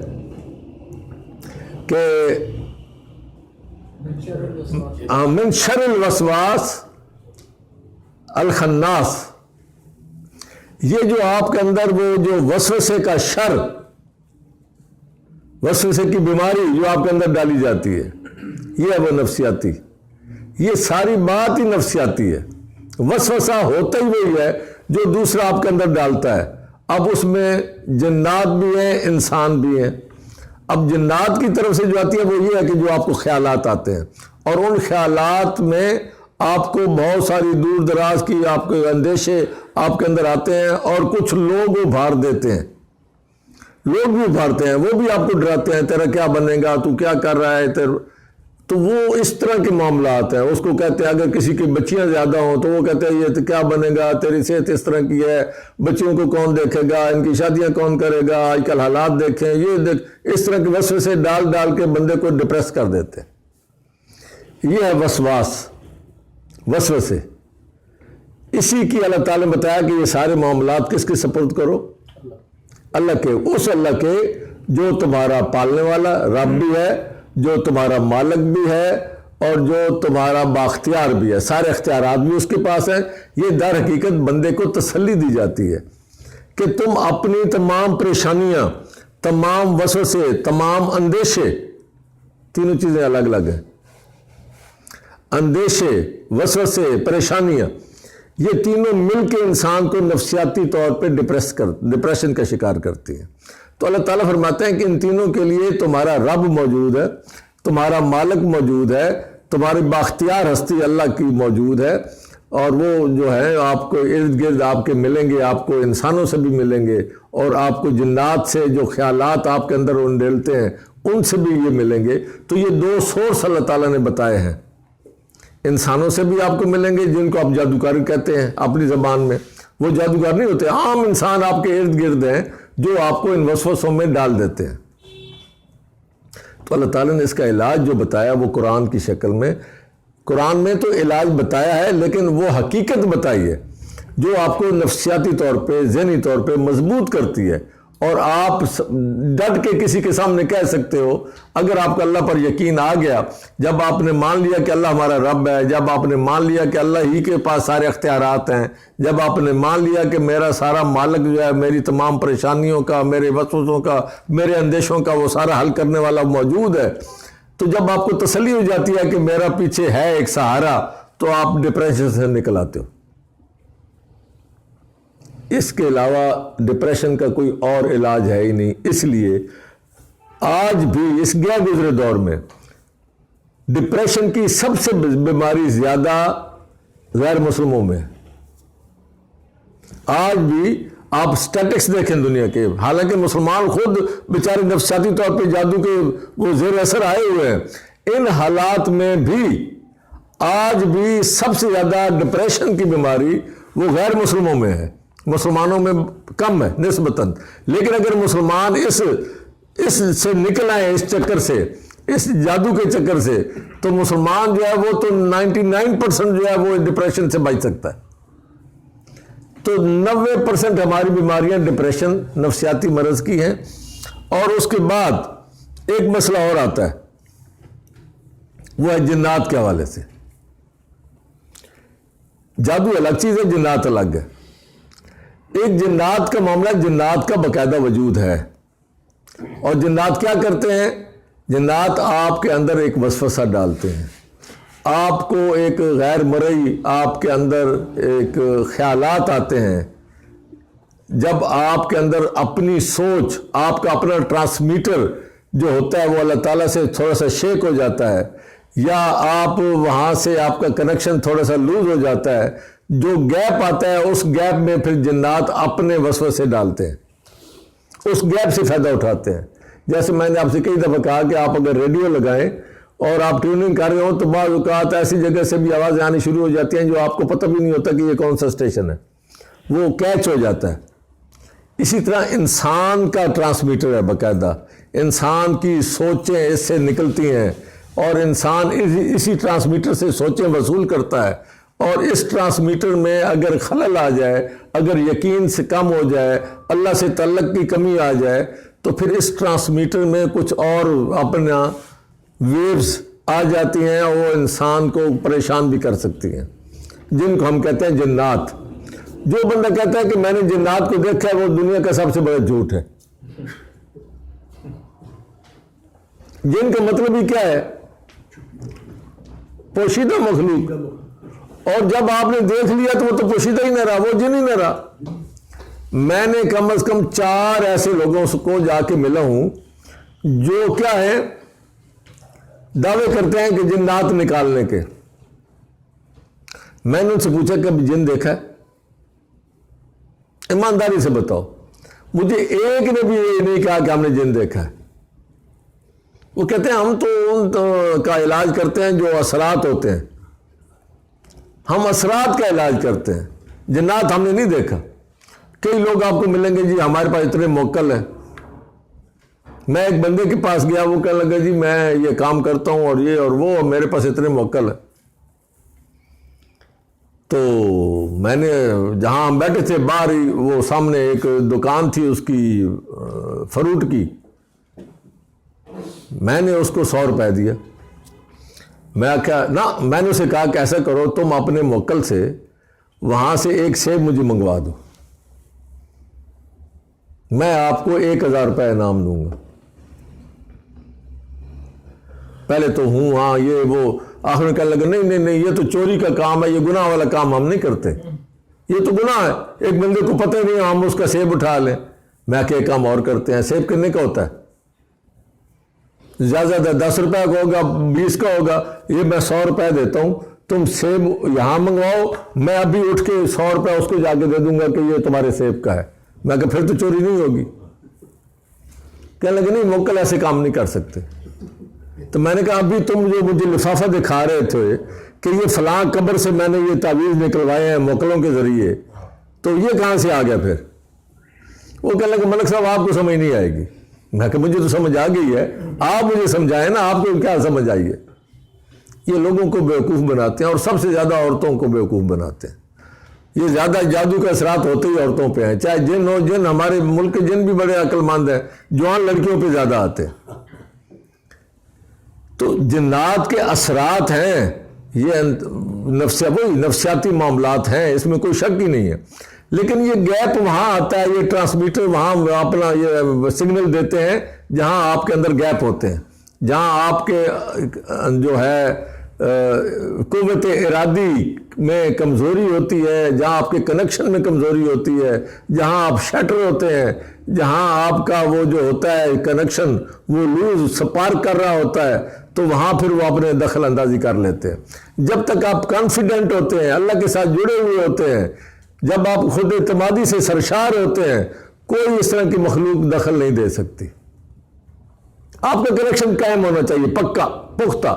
کہ من شر الوسواس الخناس، یہ جو آپ کے اندر وہ جو وسوسے کا شر، وسوسے کی بیماری جو آپ کے اندر ڈالی جاتی ہے، یہ ہے وہ نفسیاتی، یہ ساری بات ہی نفسیاتی ہے۔ وسوسہ ہوتا ہی وہی ہے جو دوسرا آپ کے اندر ڈالتا ہے۔ اب اس میں جنات بھی ہیں، انسان بھی ہیں۔ اب جنات کی طرف سے جو آتی ہے وہ یہ ہے کہ جو آپ کو خیالات آتے ہیں، اور ان خیالات میں آپ کو بہت ساری دور دراز کی آپ کے اندیشے آپ کے اندر آتے ہیں، اور کچھ لوگ ابھار دیتے ہیں، لوگ بھی ابھارتے ہیں، وہ بھی آپ کو ڈراتے ہیں، تیرا کیا بنے گا، تو کیا کر رہا ہے، تو وہ اس طرح کے معاملات ہیں۔ اس کو کہتے ہیں اگر کسی کی بچیاں زیادہ ہوں تو وہ کہتے ہیں یہ تو کیا بنے گا، تیری صحت اس طرح کی ہے، بچیوں کو کون دیکھے گا، ان کی شادیاں کون کرے گا، آج کل حالات دیکھیں، یہ دیکھ، اس طرح کے وسوسے ڈال ڈال کے بندے کو ڈپریس کر دیتے ہیں۔ یہ ہے وسواس، وسوسے۔ اسی کی اللہ تعالیٰ نے بتایا کہ یہ سارے معاملات کس کے سپرد کرو؟ اللہ کے، اس اللہ کے جو تمہارا پالنے والا رب بھی ہے، جو تمہارا مالک بھی ہے، اور جو تمہارا باختیار بھی ہے، سارے اختیارات بھی اس کے پاس ہیں۔ یہ در حقیقت بندے کو تسلی دی جاتی ہے کہ تم اپنی تمام پریشانیاں، تمام وسوسے، تمام اندیشے، تینوں چیزیں الگ الگ ہیں، اندیشے، وسوسے، پریشانیاں، یہ تینوں مل کے انسان کو نفسیاتی طور پہ ڈپریشن کا شکار کرتی ہیں۔ تو اللہ تعالیٰ فرماتے ہیں کہ ان تینوں کے لیے تمہارا رب موجود ہے، تمہارا مالک موجود ہے، تمہاری باختیار ہستی اللہ کی موجود ہے، اور وہ جو ہے آپ کو ارد گرد آپ کے ملیں گے، آپ کو انسانوں سے بھی ملیں گے، اور آپ کو جنات سے جو خیالات آپ کے اندر انڈیلتے ہیں ان سے بھی یہ ملیں گے۔ تو یہ 2 سورس اللہ تعالیٰ نے بتائے ہیں۔ انسانوں سے بھی آپ کو ملیں گے جن کو آپ جادوگر کہتے ہیں اپنی زبان میں، وہ جادوگر نہیں ہوتے، عام انسان آپ کے ارد گرد ہیں جو آپ کو ان وسوسوں میں ڈال دیتے ہیں۔ تو اللہ تعالیٰ نے اس کا علاج جو بتایا وہ قرآن کی شکل میں، قرآن میں تو علاج بتایا ہے لیکن وہ حقیقت بتائی ہے جو آپ کو نفسیاتی طور پہ، ذہنی طور پہ مضبوط کرتی ہے، اور آپ ڈٹ کے کسی کے سامنے کہہ سکتے ہو اگر آپ کا اللہ پر یقین آ گیا، جب آپ نے مان لیا کہ اللہ ہمارا رب ہے، جب آپ نے مان لیا کہ اللہ ہی کے پاس سارے اختیارات ہیں، جب آپ نے مان لیا کہ میرا سارا مالک جو ہے میری تمام پریشانیوں کا، میرے وسوسوں کا، میرے اندیشوں کا وہ سارا حل کرنے والا موجود ہے، تو جب آپ کو تسلی ہو جاتی ہے کہ میرا پیچھے ہے ایک سہارا، تو آپ ڈپریشن سے نکل آتے ہو۔ اس کے علاوہ ڈپریشن کا کوئی اور علاج ہے ہی نہیں۔ اس لیے آج بھی اس گیا گزرے دور میں ڈپریشن کی سب سے بیماری زیادہ غیر مسلموں میں۔ آج بھی آپ سٹیٹکس دیکھیں دنیا کے، حالانکہ مسلمان خود بیچارے نفسیاتی طور پہ جادو کے وہ زیر اثر آئے ہوئے ہیں، ان حالات میں بھی آج بھی سب سے زیادہ ڈپریشن کی بیماری وہ غیر مسلموں میں ہے، مسلمانوں میں کم ہے نسبتاً۔ لیکن اگر مسلمان اس سے نکل آئے، اس چکر سے، اس جادو کے چکر سے، تو مسلمان جو ہے وہ تو 99% جو ہے وہ ڈپریشن سے بچ سکتا ہے۔ تو 90% ہماری بیماریاں ڈپریشن، نفسیاتی مرض کی ہیں۔ اور اس کے بعد ایک مسئلہ اور آتا ہے، وہ ہے جنات کے حوالے سے۔ جادو الگ چیز ہے، جنات الگ ہے۔ ایک جنات کا معاملہ، جنات کا باقاعدہ وجود ہے، اور جنات کیا کرتے ہیں؟ جنات آپ کے اندر ایک وسوسہ ڈالتے ہیں، آپ کو ایک غیر مرئی، آپ کے اندر ایک خیالات آتے ہیں۔ جب آپ کے اندر اپنی سوچ، آپ کا اپنا ٹرانسمیٹر جو ہوتا ہے وہ اللہ تعالیٰ سے تھوڑا سا شیک ہو جاتا ہے، یا آپ وہاں سے آپ کا کنیکشن تھوڑا سا لوز ہو جاتا ہے، جو گیپ آتا ہے اس گیپ میں پھر جنات اپنے وسوسے ڈالتے ہیں، اس گیپ سے فائدہ اٹھاتے ہیں۔ جیسے میں نے آپ سے کئی دفعہ کہا کہ آپ اگر ریڈیو لگائیں اور آپ ٹیوننگ کر رہے ہو تو بعض اوقات ایسی جگہ سے بھی آوازیں آنی شروع ہو جاتی ہیں جو آپ کو پتہ بھی نہیں ہوتا کہ یہ کون سا اسٹیشن ہے، وہ کیچ ہو جاتا ہے۔ اسی طرح انسان کا ٹرانسمیٹر ہے باقاعدہ، انسان کی سوچیں اس سے نکلتی ہیں، اور انسان اسی ٹرانسمیٹر سے سوچیں وصول کرتا ہے، اور اس ٹرانسمیٹر میں اگر خلل آ جائے، اگر یقین سے کم ہو جائے، اللہ سے تعلق کی کمی آ جائے، تو پھر اس ٹرانسمیٹر میں کچھ اور اپنا ویوز آ جاتی ہیں، اور وہ انسان کو پریشان بھی کر سکتی ہیں، جن کو ہم کہتے ہیں جنات۔ جو بندہ کہتا ہے کہ میں نے جنات کو دیکھا ہے، وہ دنیا کا سب سے بڑا جھوٹ ہے۔ جن کا مطلب ہی کیا ہے؟ پوشیدہ مخلوق، اور جب آپ نے دیکھ لیا تو وہ تو پوشیدہ ہی نہ رہا، وہ جن ہی نہ رہا۔ میں نے کم از کم 4 ایسے لوگوں کو جا کے ملا ہوں جو کیا ہے، دعوے کرتے ہیں کہ جنات نکالنے کے۔ میں نے ان سے پوچھا کہ ابھی جن دیکھا ہے؟ ایمانداری سے بتاؤ، مجھے ایک نے بھی یہ نہیں کہا کہ ہم نے جن دیکھا ہے۔ وہ کہتے ہیں ہم تو ان کا علاج کرتے ہیں جو اثرات ہوتے ہیں، ہم اثرات کا علاج کرتے ہیں، جنات ہم نے نہیں دیکھا۔ کئی لوگ آپ کو ملیں گے جی ہمارے پاس اتنے موکل ہیں۔ میں ایک بندے کے پاس گیا، وہ کہنے لگا جی میں یہ کام کرتا ہوں اور یہ اور وہ، میرے پاس اتنے موکل ہیں۔ تو میں نے جہاں ہم بیٹھے تھے باہر ہی، وہ سامنے ایک دکان تھی اس کی فروٹ کی، میں نے اس کو 100 روپے دیا۔ میں نے اسے کہا کہ ایسا کرو، تم اپنے موکل سے وہاں سے ایک سیب مجھے منگوا دو، میں آپ کو 1000 روپے انعام دوں گا۔ پہلے تو ہوں ہاں یہ وہ، آخر میں کہنے لگا نہیں نہیں، یہ تو چوری کا کام ہے، یہ گناہ والا کام ہم نہیں کرتے، یہ تو گناہ ہے، ایک بندے کو پتہ نہیں ہم اس کا سیب اٹھا لیں۔ میں کہ ایک کام اور کرتے ہیں، سیب کتنے کا ہوتا ہے؟ زیادہ 10 روپے کا ہوگا، 20 کا ہوگا، یہ میں 100 روپے دیتا ہوں، تم سیب یہاں منگواؤ، میں ابھی اٹھ کے 100 روپے اس کو جا کے دے دوں گا کہ یہ تمہارے سیب کا ہے۔ میں کہ پھر تو چوری نہیں ہوگی۔ کہنے لگے نہیں، موکل ایسے کام نہیں کر سکتے۔ تو میں نے کہا ابھی تم جو مجھے لفافہ دکھا رہے تھے کہ یہ فلاں قبر سے میں نے یہ تعویذ نکلوائے ہیں موکلوں کے ذریعے، تو یہ کہاں سے آ گیا پھر؟ وہ کہنے لگے ملک صاحب آپ کو سمجھ نہیں آئے گی۔ میں کہ مجھے تو سمجھ آ گئی ہے، آپ مجھے سمجھائیں نا، آپ کو کیا سمجھ آئی ہے؟ یہ لوگوں کو بیوقوف بناتے ہیں، اور سب سے زیادہ عورتوں کو بیوقوف بناتے ہیں۔ یہ زیادہ جادو کے اثرات ہوتے ہی عورتوں پہ ہیں، چاہے جن ہو جن، ہمارے ملک کے جن بھی بڑے عقل مند ہیں، جوان لڑکیوں پہ زیادہ آتے ہیں۔ تو جنات کے اثرات ہیں، یہ نفسیاتی معاملات ہیں، اس میں کوئی شک ہی نہیں ہے۔ لیکن یہ گیپ وہاں آتا ہے، یہ ٹرانسمیٹر وہاں اپنا یہ سگنل دیتے ہیں جہاں آپ کے اندر گیپ ہوتے ہیں، جہاں آپ کے جو ہے قوت ارادی میں کمزوری ہوتی ہے، جہاں آپ کے کنیکشن میں کمزوری ہوتی ہے، جہاں آپ شٹر ہوتے ہیں، جہاں آپ کا وہ جو ہوتا ہے کنیکشن وہ لوز سپارک کر رہا ہوتا ہے، تو وہاں پھر وہ اپنے دخل اندازی کر لیتے ہیں۔ جب تک آپ کانفیڈنٹ ہوتے ہیں، اللہ کے ساتھ جڑے ہوئے ہوتے ہیں، جب آپ خود اعتمادی سے سرشار ہوتے ہیں، کوئی اس طرح کی مخلوق دخل نہیں دے سکتی۔ آپ کا کنیکشن قائم ہونا چاہیے، پکا پختہ،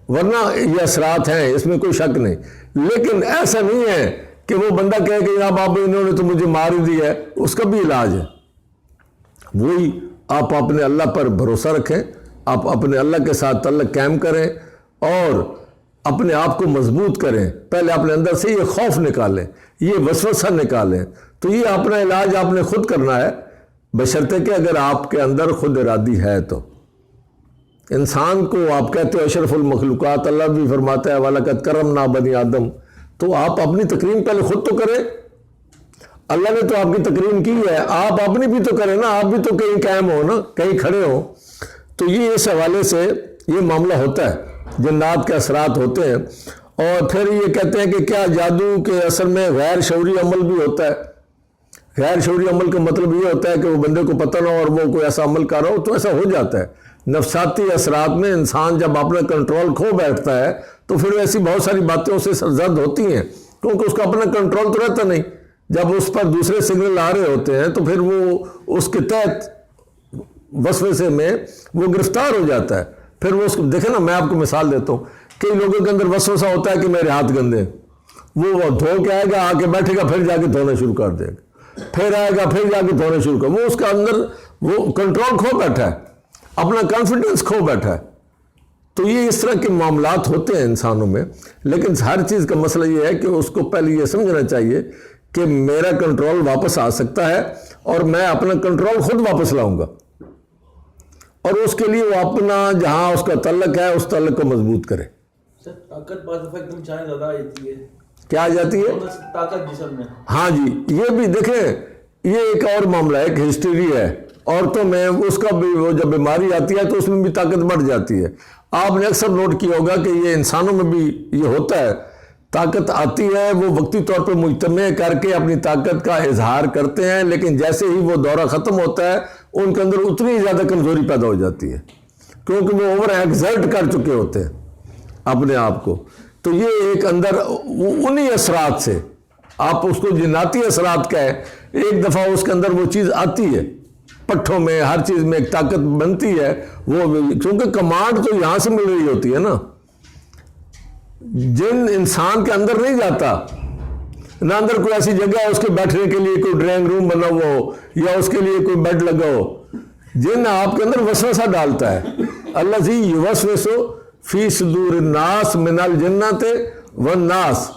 ورنہ یہ اثرات ہیں، اس میں کوئی شک نہیں۔ لیکن ایسا نہیں ہے کہ وہ بندہ کہے کہ جناب آپ انہوں نے تو مجھے مار ہی دیا ہے، اس کا بھی علاج ہے۔ وہی آپ اپنے اللہ پر بھروسہ رکھیں، آپ اپنے اللہ کے ساتھ تعلق قائم کریں اور اپنے آپ کو مضبوط کریں۔ پہلے اپنے اندر سے یہ خوف نکالیں، یہ وسوسہ نکالیں۔ تو یہ اپنا علاج آپ نے خود کرنا ہے، بشرطے کہ اگر آپ کے اندر خود ارادی ہے تو۔ انسان کو آپ کہتے ہو اشرف المخلوقات، اللہ بھی فرماتا ہے وَلَقَدْ كَرَّمْنَا بَنِي آدم، تو آپ اپنی تکریم پہلے خود تو کریں۔ اللہ نے تو آپ کی تکریم کی ہے، آپ اپنی بھی تو کریں نا، آپ بھی تو کہیں قائم ہو نا، کہیں کھڑے ہو۔ تو یہ اس حوالے سے یہ معاملہ ہوتا ہے، جنات کے اثرات ہوتے ہیں۔ اور پھر یہ کہتے ہیں کہ کیا جادو کے اثر میں غیر شعوری عمل بھی ہوتا ہے؟ غیر شعوری عمل کا مطلب یہ ہوتا ہے کہ وہ بندے کو پتہ نہ ہو اور وہ کوئی ایسا عمل کر رہا ہو، تو ایسا ہو جاتا ہے۔ نفساتی اثرات میں انسان جب اپنا کنٹرول کھو بیٹھتا ہے تو پھر ایسی بہت ساری باتیں اسے سرزد ہوتی ہیں، کیونکہ اس کا اپنا کنٹرول تو رہتا نہیں۔ جب اس پر دوسرے سگنل آ رہے ہوتے ہیں تو پھر وہ اس کے تحت وسوسے میں وہ گرفتار ہو جاتا ہے۔ پھر وہ اس کو دیکھیں نا، میں آپ کو مثال دیتا ہوں، کئی لوگوں کے اندر وسوسہ ہوتا ہے کہ میرے ہاتھ گندے ہیں، وہ دھو کے آئے گا، آ کے بیٹھے گا، پھر جا کے دھونا شروع کر دے گا، پھر آئے گا، پھر جا کے دھونا شروع کر، وہ اس کا اندر وہ کنٹرول کھو بیٹھا ہے، اپنا کانفیڈنس کھو بیٹھا ہے۔ تو یہ اس طرح کے معاملات ہوتے ہیں انسانوں میں۔ لیکن ہر چیز کا مسئلہ یہ ہے کہ اس کو پہلے یہ سمجھنا چاہیے کہ میرا کنٹرول واپس آ سکتا ہے اور میں اپنا کنٹرول خود واپس لاؤں گا، اور اس کے لیے وہ اپنا جہاں اس کا تعلق ہے اس تعلق کو مضبوط کرے۔ سر طاقت بعض دفعہ ایک دم چاہے زیادہ آتی ہے، کیا آ جاتی ہے؟ طاقت جسم میں۔ ہاں جی، یہ بھی دیکھیں، یہ ایک اور معاملہ ہے، ایک ہسٹری ہے عورتوں میں، اس کا بھی وہ جب بیماری آتی ہے تو اس میں بھی طاقت بڑھ جاتی ہے۔ آپ نے اکثر نوٹ کیا ہوگا کہ یہ انسانوں میں بھی یہ ہوتا ہے، طاقت آتی ہے، وہ وقتی طور پہ مجتمع کر کے اپنی طاقت کا اظہار کرتے ہیں، لیکن جیسے ہی وہ دورہ ختم ہوتا ہے ان کے اندر اتنی زیادہ کمزوری پیدا ہو جاتی ہے، کیونکہ وہ اوور ایگزرٹ کر چکے ہوتے ہیں اپنے آپ کو۔ تو یہ ایک اندر انہی اثرات سے، آپ اس کو جناتی اثرات کہیں، ایک دفعہ اس کے اندر وہ چیز آتی ہے، پٹھوں میں ہر چیز میں ایک طاقت بنتی ہے، وہ کیونکہ کمانڈ تو یہاں سے مل رہی ہوتی ہے نا، جن انسان کے اندر نہیں جاتا، نہ اندر کوئی ایسی جگہ ہے اس کے بیٹھنے کے لیے کوئی ڈرائنگ روم بنا ہوا ہو یا اس کے لیے کوئی بیڈ لگا ہو، جن آپ کے اندر وسوسہ ڈالتا ہے۔ الذی یوسوس فی صدور الناس من الجنۃ والناس،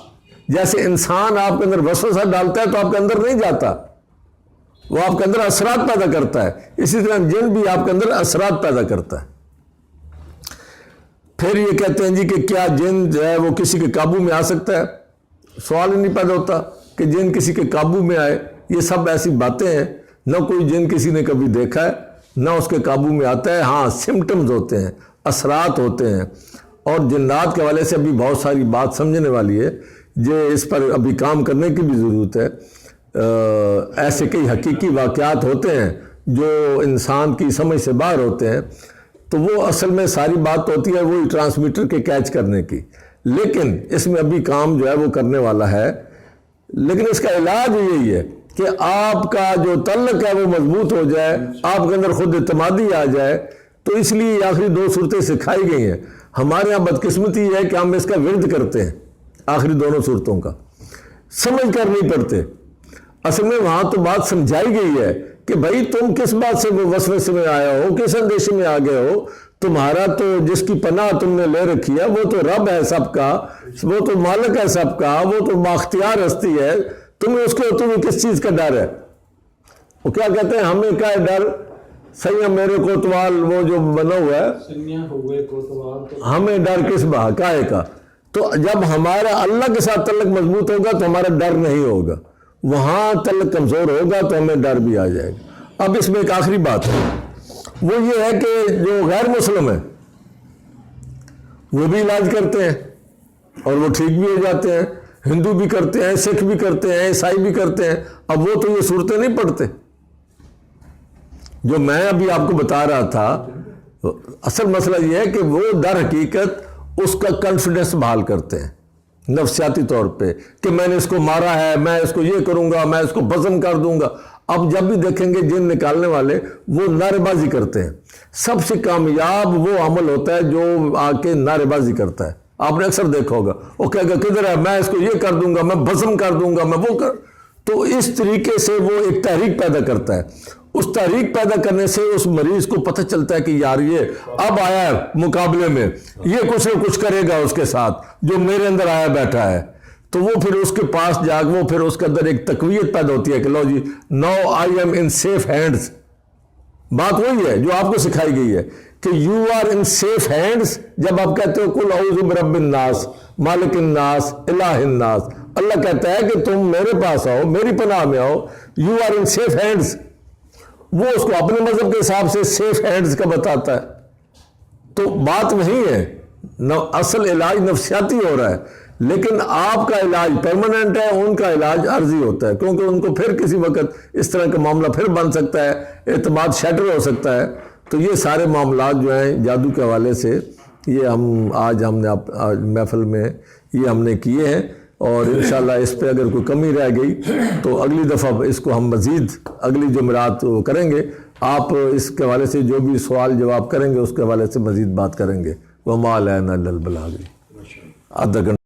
جیسے انسان آپ کے اندر وسوسہ ڈالتا ہے تو آپ کے اندر نہیں جاتا، وہ آپ کے اندر اثرات پیدا کرتا ہے، اسی طرح جن بھی آپ کے اندر اثرات پیدا کرتا ہے۔ پھر یہ کہتے ہیں جی کہ کیا جن جو ہے وہ کسی کے قابو میں آ سکتا ہے؟ سوال ہی نہیں پیدا ہوتا کہ جن کسی کے قابو میں آئے۔ یہ سب ایسی باتیں ہیں، نہ کوئی جن کسی نے کبھی دیکھا ہے، نہ اس کے قابو میں آتا ہے۔ ہاں، سمٹمز ہوتے ہیں، اثرات ہوتے ہیں، اور جنات کے حوالے سے ابھی بہت ساری بات سمجھنے والی ہے، جو اس پر ابھی کام کرنے کی بھی ضرورت ہے۔ ایسے کئی حقیقی واقعات ہوتے ہیں جو انسان کی سمجھ سے باہر ہوتے ہیں، تو وہ اصل میں ساری بات ہوتی ہے وہی ٹرانسمیٹر کے کیچ کرنے کی، لیکن اس میں ابھی کام جو ہے وہ کرنے والا ہے۔ لیکن اس کا علاج یہی ہے کہ آپ کا جو تعلق ہے وہ مضبوط ہو جائے، آپ کے اندر خود اعتمادی آ جائے۔ تو اس لیے یہ آخری دو صورتیں سکھائی گئی ہیں۔ ہمارے یہاں بدقسمتی یہ ہے کہ ہم اس کا ورد کرتے ہیں، آخری دونوں صورتوں کا سمجھ کر نہیں پڑھتے۔ اصل میں وہاں تو بات سمجھائی گئی ہے کہ بھائی تم کس بات سے وسوسے میں آیا ہو، کس اندیشے میں آ گئے ہو، تمہارا تو جس کی پناہ تم نے لے رکھی ہے وہ تو رب ہے سب کا، وہ تو مالک ہے سب کا، وہ تو بااختیار ہستی ہے، تمہیں کس چیز کا ڈر ہے؟ وہ کیا کہتے ہیں ہمیں کیا ہے ڈر؟ سیاں میرے کوتوال وہ جو بنا ہوا ہے، ہمیں ڈر کس کائے کا؟ تو جب ہمارا اللہ کے ساتھ تعلق مضبوط ہوگا تو ہمارا ڈر نہیں ہوگا، وہاں تعلق کمزور ہوگا تو ہمیں ڈر بھی آ جائے گا۔ اب اس میں ایک آخری بات ہے، وہ یہ ہے کہ جو غیر مسلم ہیں وہ بھی علاج کرتے ہیں اور وہ ٹھیک بھی ہو جاتے ہیں، ہندو بھی کرتے ہیں، سکھ بھی کرتے ہیں، عیسائی بھی کرتے ہیں۔ اب وہ تو یہ صورتیں نہیں پڑھتے جو میں ابھی آپ کو بتا رہا تھا۔ اصل مسئلہ یہ ہے کہ وہ در حقیقت اس کا کانفیڈنس بحال کرتے ہیں نفسیاتی طور پہ کہ میں نے اس کو مارا ہے، میں اس کو یہ کروں گا، میں اس کو بزم کر دوں گا۔ اب جب بھی دیکھیں گے جن نکالنے والے وہ نعرے بازی کرتے ہیں۔ سب سے کامیاب وہ عمل ہوتا ہے جو آ کے نعرے بازی کرتا ہے۔ آپ نے اکثر دیکھا ہوگا وہ کہے گا کدھر ہے، میں اس کو یہ کر دوں گا، میں بزم کر دوں گا، میں وہ کر۔ تو اس طریقے سے وہ ایک تحریک پیدا کرتا ہے۔ اس تحریک پیدا کرنے سے اس مریض کو پتہ چلتا ہے کہ یار یہ اب آیا ہے مقابلے میں، یہ کچھ نہ کچھ کرے گا اس کے ساتھ جو میرے اندر آیا بیٹھا ہے۔ تو وہ پھر اس کے پاس جا کے وہ پھر اس کے اندر ایک تقویت پیدا ہوتی ہے کہ لو جی now I am in safe hands. بات وہی ہے جو آپ کو سکھائی گئی ہے کہ you are in safe hands. جب آپ کہتے ہو قل اعوذ برب الناس مالک الناس الہ الناس، اللہ کہتا ہے کہ تم میرے پاس آؤ، میری پناہ میں آؤ، you are in safe hands. وہ اس کو اپنے مذہب کے حساب سے سیف ہینڈز کا بتاتا ہے۔ تو بات وہی ہے، اصل علاج نفسیاتی ہو رہا ہے، لیکن آپ کا علاج پرماننٹ ہے، ان کا علاج عارضی ہوتا ہے، کیونکہ ان کو پھر کسی وقت اس طرح کا معاملہ پھر بن سکتا ہے، اعتماد شیٹر ہو سکتا ہے۔ تو یہ سارے معاملات جو ہیں جادو کے حوالے سے یہ ہم نے محفل میں یہ ہم نے کیے ہیں، اور انشاءاللہ اس پہ اگر کوئی کمی رہ گئی تو اگلی دفعہ اس کو ہم مزید اگلی جمعرات کریں گے۔ آپ اس کے حوالے سے جو بھی سوال جواب کریں گے اس کے حوالے سے مزید بات کریں گے۔ وما علینا الا البلاغ۔ آدھا گھنٹہ